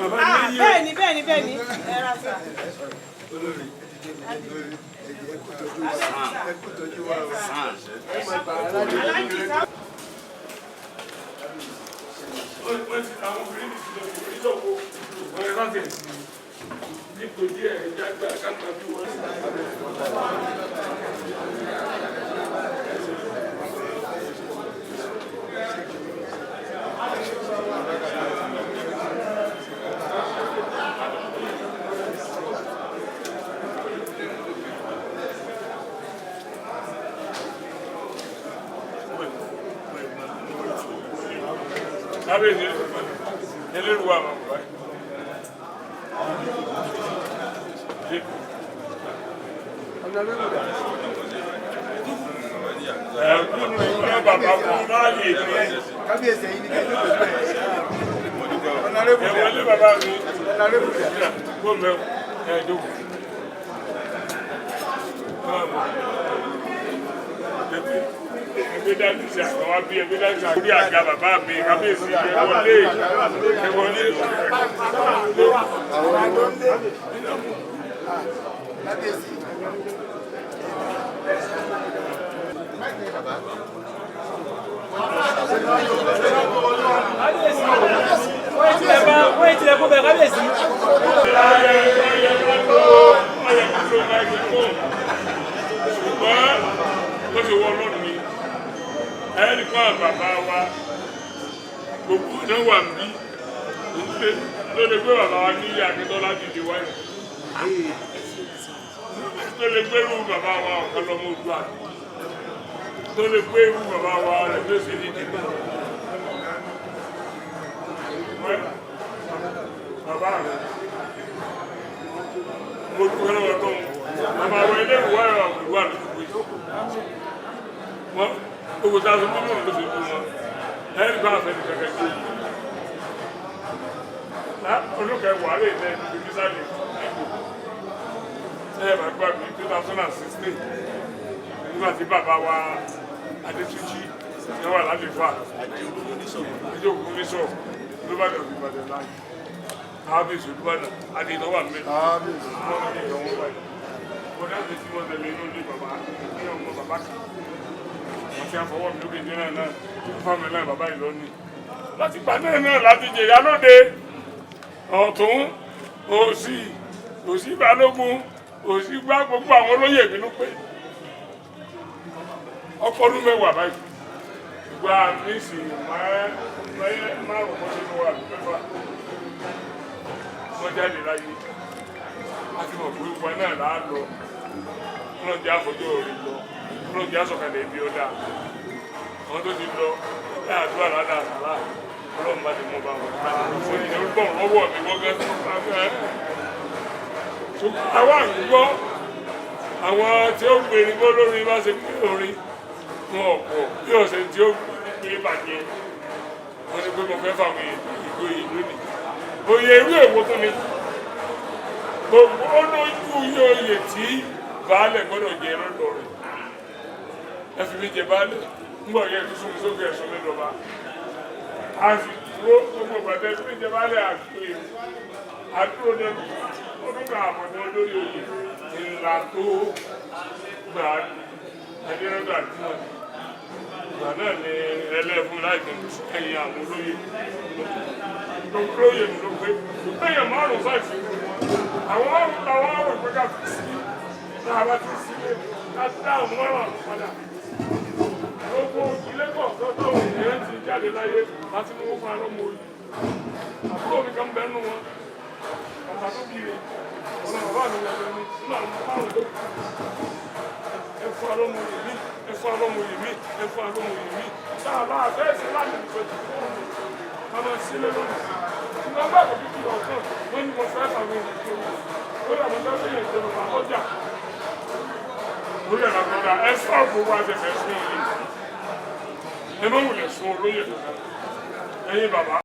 Bẹ́ẹ̀ni ẹ ra sà. Láti gbà náà láti jẹ̀yà lóde ọ̀tún òsì balógun òsì gbá gbogbo àwọn olóyè mi ló pé ọkọ̀ ọdún mẹ́wàá báyìí gba mísì márùn-ún nínú wa mẹ́fà wọ́n jáde láyé láti mọ̀ pé gbogbo náà là á lọ wọ́n jẹ́ àfojú òrìn lọ wọ́n jẹ́ àsọ̀kalẹ̀ ibi ọ̀dà àwọn tó ti lọ ẹ̀ àdúrà ládà àsàlá ọlọ́run bá ti mú bá wọn fún ìyẹn ń bọ̀ lọ́wọ́ mi wọ́n gẹ́ àwọn àgbọ̀ àwọn tí ó gbé ní gbólórin bá ṣe pé orin wọn ọ̀pọ̀ bí ọ̀sẹ̀ tí ó gbé bàjẹ́ wọ́n ní pé mo fẹ́ fàwọn ìgbò ìlú ni oyè irú èwo tó ní gbogbo ó lójú oyè tí baálẹ̀ gbọ́dọ̀ jẹ lọ́dọ̀ rẹ̀ ẹ fi mi jẹ baálẹ̀ ńgbọ̀ yẹ kí sómi sókè ẹ̀sọ́ mẹ́lọ́ba a sì dúró gbogbo ìgbàdẹ́ fi mi jẹ baálẹ̀ àdúró lẹ́nu ọdún kan àbọ̀ ní olórí oyè ìlà tó gbà ẹ̀dẹ́rẹ́gbà tí wọ́n ìgbà náà ni ẹlẹ́fún láìpẹ́ ẹ̀yìn àwọn olóyè olóyè ló pé ẹ̀yìn márùn-ún sáìsì àwọn ọ̀rọ̀ pé ká fi sí láàbá ti sílé láti dáhùn mọ́ràn padà gbogbo ilé kọ̀ọ̀kan tó èèyàn ti jáde láyé láti mú fún arọ́mọ oyè àbúrò mi kan bẹ́ẹ̀ nù wọn bàbá tó bí rẹ̀ ọ̀nà bàbá mi lẹ́nu ní nínú àwọn márùn-ún tó ẹ̀fọ́ arọ́mọ oyè mi ẹ̀fọ́ arọ́mọ oyè mi ẹ̀fọ́ arọ́mọ oyè mi sáàbà àfẹ́ẹ̀sì láti ìfẹ́ tó fún mi ọmọ sílé lónìí ṣùgbọ́n bá àkọ́kọ́ kí ọ̀kan wọ́n ní mo fẹ́ fàwọn èèyàn tó lórí àwọn tó ń ṣe ìjọba ọjà lórí ẹ̀rọ àgbọ̀dá ẹ sọ́ọ̀bù wa ṣẹ̀ṣẹ̀ fún yìí ẹ má wulẹ̀ fún olóyè ẹ̀yin bàbá.